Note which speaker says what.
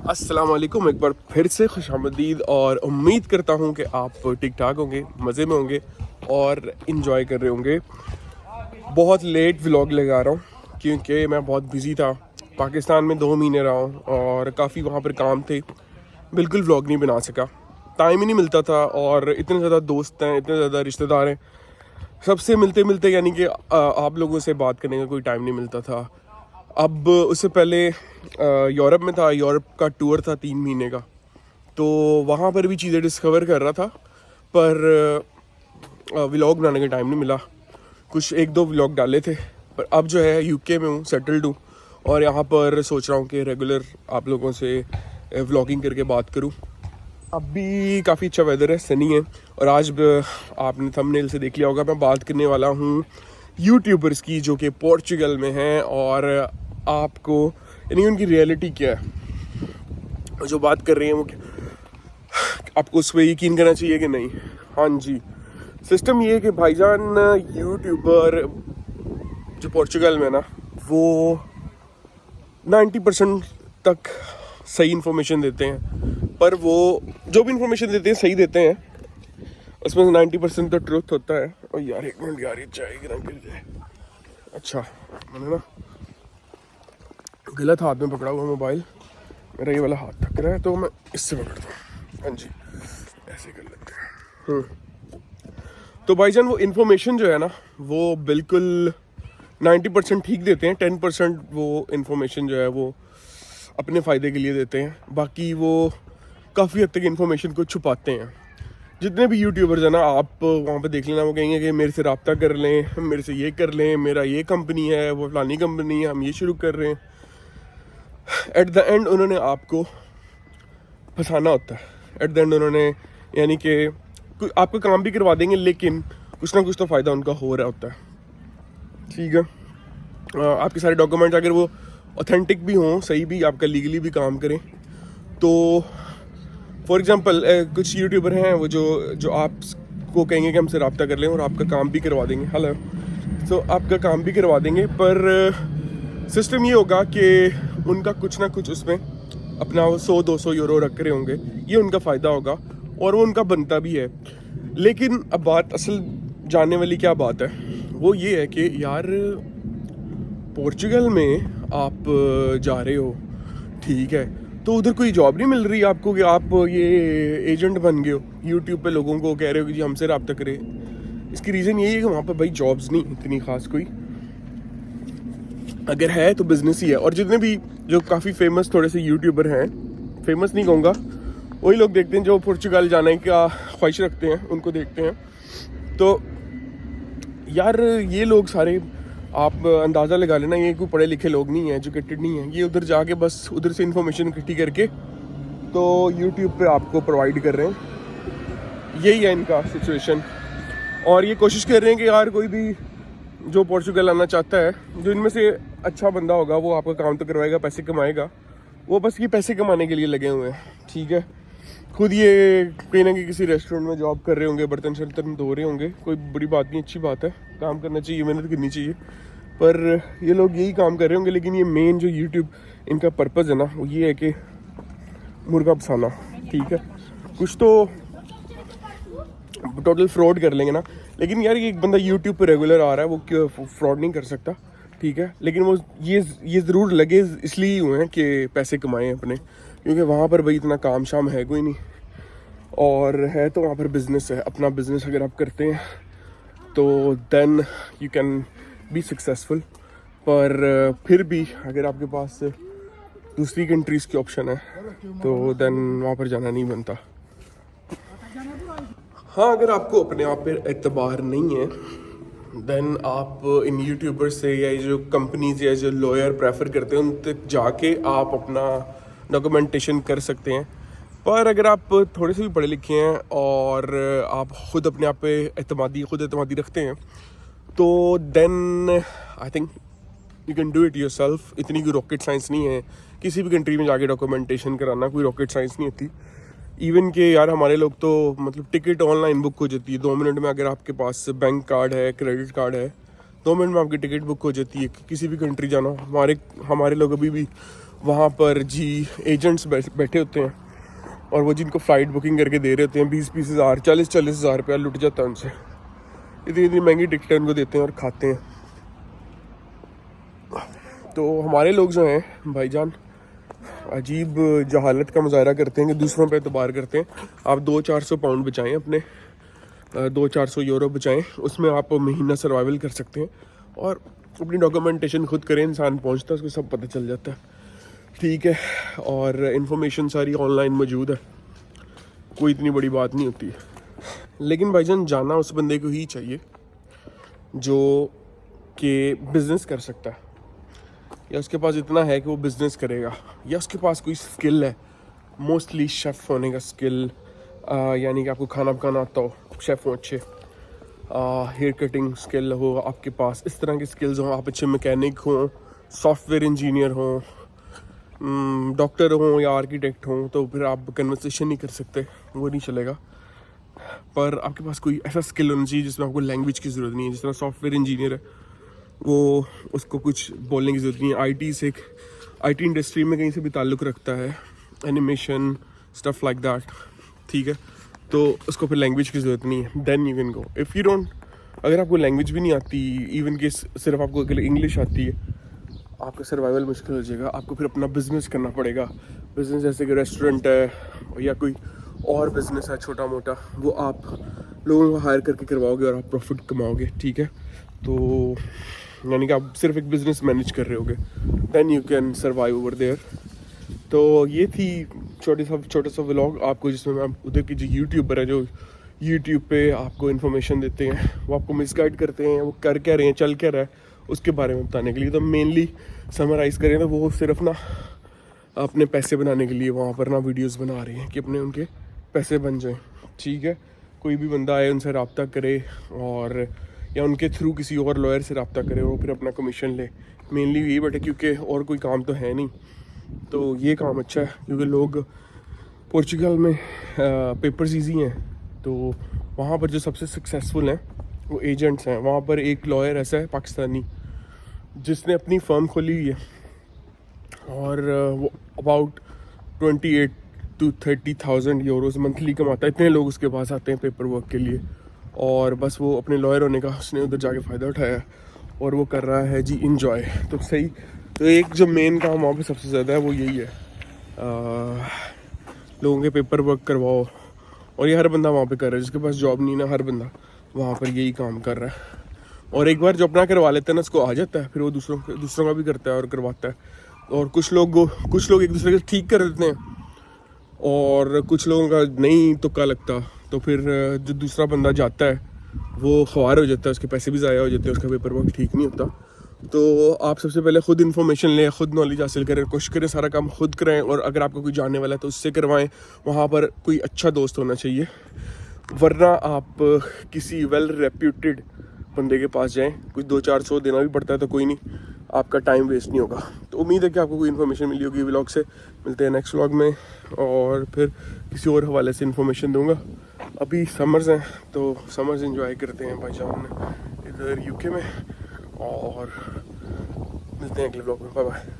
Speaker 1: अस्सलाम वालेकुम, एक बार फिर से खुशामदीद और उम्मीद करता हूँ कि आप ठीक ठाक होंगे, मज़े में होंगे और इन्जॉय कर रहे होंगे। बहुत लेट व्लॉग लगा रहा हूँ क्योंकि मैं बहुत बिज़ी था। पाकिस्तान में 2 महीने रहा हूँ और काफ़ी वहाँ पर काम थे, बिल्कुल व्लॉग नहीं बना सका। टाइम ही नहीं मिलता था और इतने ज़्यादा दोस्त हैं, इतने ज़्यादा रिश्तेदार हैं, सबसे मिलते मिलते यानी कि आप लोगों से बात करने का कोई टाइम नहीं मिलता था। अब उससे पहले यूरोप में था, यूरोप का टूर था 3 महीने का, तो वहाँ पर भी चीज़ें डिस्कवर कर रहा था, पर व्लॉग बनाने का टाइम नहीं मिला। कुछ 1-2 व्लॉग डाले थे, पर अब जो है यूके में हूँ, सेटल्ड हूँ और यहाँ पर सोच रहा हूँ कि रेगुलर आप लोगों से व्लॉगिंग करके बात करूँ। अब भी काफ़ी अच्छा वेदर है, सनी है और आज आपने थंबनेल से देख लिया होगा मैं बात करने वाला हूँ यूट्यूबर्स की जो कि पोर्चुगल में हैं और आपको यानी उनकी रियलिटी क्या है, जो बात कर रही हैं वो आपको उस पर यकीन करना चाहिए कि नहीं। हाँ जी, सिस्टम ये है कि भाईजान यूट्यूबर जो पोर्चुगल में ना वो 90% तक सही इन्फॉर्मेशन देते हैं, पर वो जो भी इन्फॉर्मेशन देते हैं सही देते हैं, उसमें से 90% तो ट्रूथ होता है। और यार 1 मिनट यार, ये चाय गिर जाए। अच्छा, मैंने ना गलत हाथ में पकड़ा हुआ मोबाइल, मेरा ये वाला हाथ थक रहा है तो मैं इससे पकड़ता हूँ। हाँ जी, ऐसे कर लेते हैं। तो भाईजान वो इन्फॉर्मेशन जो है ना वो बिल्कुल 90% ठीक देते हैं, 10% वो इन्फॉर्मेशन जो है वो अपने फ़ायदे के लिए देते हैं, बाकी वो काफ़ी हद तक इन्फॉर्मेशन को छुपाते हैं। जितने भी यूट्यूबर्स हैं ना, आप वहाँ पे देख लेना, वो कहेंगे कि मेरे से रब्ता कर लें, मेरे से ये कर लें, मेरा ये कंपनी है, वो फलानी कंपनी है, हम ये शुरू कर रहे हैं। एट द एंड उन्होंने आपको फंसाना होता है। एट द एंड उन्होंने यानी कि आपका काम भी करवा देंगे, लेकिन कुछ ना कुछ तो फ़ायदा उनका हो रहा होता है। ठीक है, आपके सारे डॉक्यूमेंट्स अगर वो ऑथेंटिक भी हों, सही भी, आपका लीगली भी काम करें, तो फॉर एग्जांपल कुछ यूट्यूबर हैं वो जो आपको कहेंगे कि हमसे रब्ता कर लें और आपका काम भी करवा देंगे। हेलो, तो आपका काम भी करवा देंगे, पर सिस्टम ये होगा कि उनका कुछ ना कुछ उसमें अपना 100-200 यूरो रख रहे होंगे, ये उनका फ़ायदा होगा और वो उनका बनता भी है। लेकिन अब बात असल जानने वाली क्या बात है, वो ये है कि यार पोर्चुगल में आप जा रहे हो, ठीक है, तो उधर कोई जॉब नहीं मिल रही आपको कि आप ये एजेंट बन गए हो, यूट्यूब पे लोगों को कह रहे हो कि जी हमसे रब्ता करें। इसकी रीज़न यही है कि वहाँ पर भाई जॉब्स नहीं इतनी ख़ास कोई, अगर है तो बिजनेस ही है। और जितने भी जो काफ़ी फेमस थोड़े से यूट्यूबर हैं, फेमस नहीं कहूँगा, वही लोग देखते हैं जो पोर्चुगल जाने का ख्वाहिश रखते हैं, उनको देखते हैं। तो यार ये लोग सारे आप अंदाज़ा लगा लेना, ये कोई पढ़े लिखे लोग नहीं हैं, एजुकेटेड नहीं हैं, ये उधर जाके बस उधर से इन्फॉर्मेशन इकट्ठी करके तो यूट्यूब पे आपको प्रोवाइड कर रहे हैं। यही है इनका सिचुएशन और ये कोशिश कर रहे हैं कि यार कोई भी जो पोर्चुगल आना चाहता है, जो इनमें से अच्छा बंदा होगा वो आपका काम तो करवाएगा, पैसे कमाएगा, वो बस ये पैसे कमाने के लिए लगे हुए हैं। ठीक है, खुद ये कहीं ना कहीं किसी रेस्टोरेंट में जॉब कर रहे होंगे, बर्तन शर्तन धो रहे होंगे, कोई बुरी बात नहीं, अच्छी बात है, काम करना चाहिए, मेहनत करनी चाहिए, पर ये लोग यही काम कर रहे होंगे। लेकिन ये मेन जो यूट्यूब इनका पर्पज़ है ना, वो ये है कि मुर्गा फंसाना। ठीक है, कुछ तो टोटल फ्रॉड कर लेंगे ना, लेकिन यार ये एक बंदा यूट्यूब पे रेगुलर आ रहा है, वो क्यों फ्रॉड नहीं कर सकता। ठीक है, लेकिन वो ये ज़रूर लगे इसलिए हुए हैं कि पैसे कमाएं अपने, क्योंकि वहाँ पर भाई इतना काम शाम है कोई नहीं, और है तो वहाँ पर बिज़नेस है, अपना बिज़नेस अगर आप करते हैं तो then you can be successful. पर फिर भी अगर आपके पास दूसरी कंट्रीज़ की ऑप्शन है तो देन वहाँ पर जाना नहीं बनता। हाँ, अगर आपको अपने आप पे एतबार नहीं है देन आप इन यूट्यूबर्स से या जो कंपनीज या जो लॉयर प्रेफर करते हैं उन तक जाके आप अपना डॉक्यूमेंटेशन कर सकते हैं। पर अगर आप थोड़े से भी पढ़े लिखे हैं और आप ख़ुद अपने आप पे खुद एतमादी रखते हैं तो then I think you can do it yourself. इतनी कोई रॉकेट साइंस नहीं है, किसी भी कंट्री में जाके डॉक्यूमेंटेशन कराना कोई रॉकेट साइंस नहीं होती। इवन के यार हमारे लोग तो मतलब टिकट ऑनलाइन बुक हो जाती है 2 मिनट में, अगर आपके पास बैंक कार्ड है, क्रेडिट कार्ड है, 2 मिनट में आपकी टिकट बुक हो जाती है किसी भी कंट्री जाना। हमारे लोग अभी भी वहाँ पर जी एजेंट्स बैठे होते हैं और वो जिनको फ़्लाइट बुकिंग करके दे रहे होते हैं 20-20 हज़ार 40-40 हज़ार रुपया लुट जाता है उनसे। इतनी इतनी महंगी टिकटें उनको देते हैं और खाते हैं। तो हमारे लोग जो हैं भाईजान अजीब जहालत का मुजाहरा करते हैं कि दूसरों पे एतबार करते हैं। आप 200-400 पाउंड बचाएं, अपने 200-400 यूरो बचाएं, उसमें आप महीना सर्वाइवल कर सकते हैं और अपनी डॉक्यूमेंटेशन खुद करें। इंसान पहुंचता है उसको सब पता चल जाता है, ठीक है। और इन्फॉर्मेशन सारी ऑनलाइन मौजूद है, कोई इतनी बड़ी बात नहीं होती है। लेकिन भाईजान जाना उस बंदे को ही चाहिए जो कि बिज़नेस कर सकता है, या उसके पास इतना है कि वो बिज़नेस करेगा, या उसके पास कोई स्किल है, मोस्टली शेफ़ होने का स्किल, यानी कि आपको खाना पकाना आता हो, शेफ़ हो अच्छे, हेयर कटिंग स्किल हो आपके पास, इस तरह के स्किल्स हों, आप अच्छे मैकेनिक हों, सॉफ्टवेयर इंजीनियर हों, डॉक्टर हों या आर्किटेक्ट हों, तो फिर आप कन्वर्सेशन नहीं कर सकते, वो नहीं चलेगा। पर आपके पास कोई ऐसा स्किल होना चाहिए जिसमें आपको लैंग्वेज की ज़रूरत नहीं है। जिस तरह सॉफ्टवेयर इंजीनियर है, वो उसको कुछ बोलने की ज़रूरत नहीं है। आईटी इंडस्ट्री में कहीं से भी ताल्लुक़ रखता है, एनिमेशन स्टफ लाइक दैट, ठीक है, तो उसको फिर लैंग्वेज की ज़रूरत नहीं है। Then you can go. If you don't, अगर आपको लैंग्वेज भी नहीं आती, इवन कि सिर्फ आपको अकेले इंग्लिश आती है, आपका सर्वाइवल मुश्किल हो जाएगा। आपको फिर अपना बिज़नेस करना पड़ेगा। बिज़नेस जैसे कि रेस्टोरेंट है या कोई और बिज़नेस है छोटा मोटा, वो आप लोगों को हायर करके करवाओगे और आप प्रॉफिट कमाओगे, ठीक है। तो यानी कि आप सिर्फ एक बिज़नेस मैनेज कर रहे होगे, then you can survive over there. तो ये थी छोटा सा व्लॉग आपको, जिसमें मैं उधर की जो यूट्यूबर है जो यूट्यूब पे आपको इन्फॉर्मेशन देते हैं, वो आपको मिसगाइड करते हैं, वो कर क्या रहे हैं, चल क्या रहा है, उसके बारे में बताने के लिए। तो मेनली समराइज़ करें तो वो सिर्फ ना अपने पैसे बनाने के लिए वहाँ पर ना वीडियोस बना रहे हैं कि अपने उनके पैसे बन जाएं, ठीक है। कोई भी बंदा आए उनसे रब्ता करे, और या उनके थ्रू किसी और लॉयर से रब्ता करे और फिर अपना कमीशन ले। मेनली यही बटे, क्योंकि और कोई काम तो है नहीं, तो ये काम अच्छा है। क्योंकि लोग पोर्चुगल में पेपर्स ईजी हैं, तो वहाँ पर जो सबसे सक्सेसफुल हैं वो एजेंट्स हैं। वहाँ पर एक लॉयर ऐसा है पाकिस्तानी जिसने अपनी फर्म खोली हुई है, और वो अबाउट 28 to 30,000 यूरोज़ मंथली कमाता है। इतने लोग उसके पास आते हैं पेपर वर्क के लिए, और बस वो अपने लॉयर होने का उसने उधर जाके फ़ायदा उठाया और वो कर रहा है जी इंजॉय। तो सही, तो एक जो मेन काम वहाँ पे सबसे ज़्यादा है वो यही है, लोगों के पेपर वर्क करवाओ। और ये हर बंदा वहाँ पे कर रहा है, जिसके पास जॉब नहीं ना, हर बंदा वहाँ पर यही काम कर रहा है। और एक बार जो अपना करवा लेता है ना, उसको आ जाता है, फिर वो दूसरों का भी करता है और करवाता है। और कुछ लोग एक दूसरे को ठीक कर देते हैं, और कुछ लोगों का नहीं तुक्का लगता, तो फिर जो दूसरा बंदा जाता है वो ख्वार हो जाता है, उसके पैसे भी ज़ाया हो जाते हैं, उसका पेपर वर्क ठीक नहीं होता। तो आप सबसे पहले खुद इन्फॉर्मेशन लें, खुद नॉलेज हासिल करें, कोशिश करें सारा काम खुद करें, और अगर आपको कोई जानने वाला है तो उससे करवाएं। वहाँ पर कोई अच्छा दोस्त होना चाहिए, वरना आप किसी वेल रेप्यूटेड बंदे के पास जाएं। कुछ 200-400 देना भी पड़ता है, तो कोई नहीं, आपका टाइम वेस्ट नहीं होगा। तो उम्मीद है कि आपको कोई इन्फॉर्मेशन मिली होगी व्लॉग से। मिलते हैं नेक्स्ट व्लॉग में, और फिर किसी और हवाले से इन्फॉर्मेशन दूंगा। अभी समर्स हैं, तो समर्स एंजॉय करते हैं भाईजान इधर यूके में, और मिलते हैं अगले व्लॉग में। Bye bye.